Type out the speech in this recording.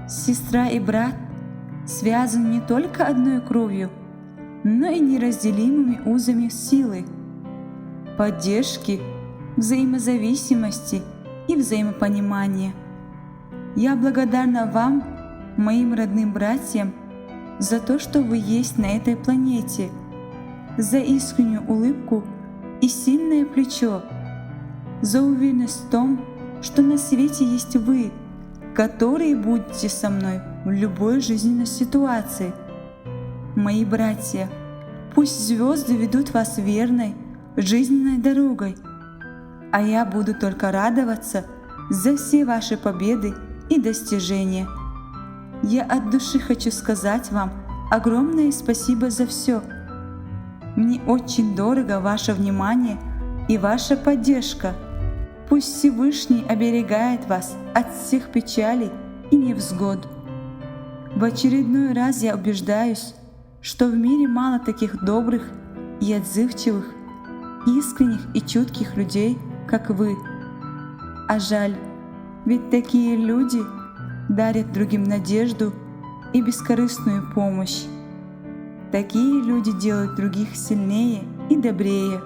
сестра и брат связаны не только одной кровью, но и неразделимыми узами силы, поддержки, взаимозависимости и взаимопонимания. Я благодарна вам, моим родным братьям, за то, что вы есть на этой планете, за искреннюю улыбку и сильное плечо, за уверенность в том, что на свете есть вы, которые будете со мной в любой жизненной ситуации. Мои братья, пусть звезды ведут вас верной, жизненной дорогой, а я буду только радоваться за все ваши победы и достижения. Я от души хочу сказать вам огромное спасибо за все. Мне очень дорого ваше внимание и ваша поддержка. Пусть Всевышний оберегает вас от всех печалей и невзгод. В очередной раз я убеждаюсь, что в мире мало таких добрых и отзывчивых, искренних и чутких людей, как вы. А жаль, ведь такие люди дарят другим надежду и бескорыстную помощь. Такие люди делают других сильнее и добрее.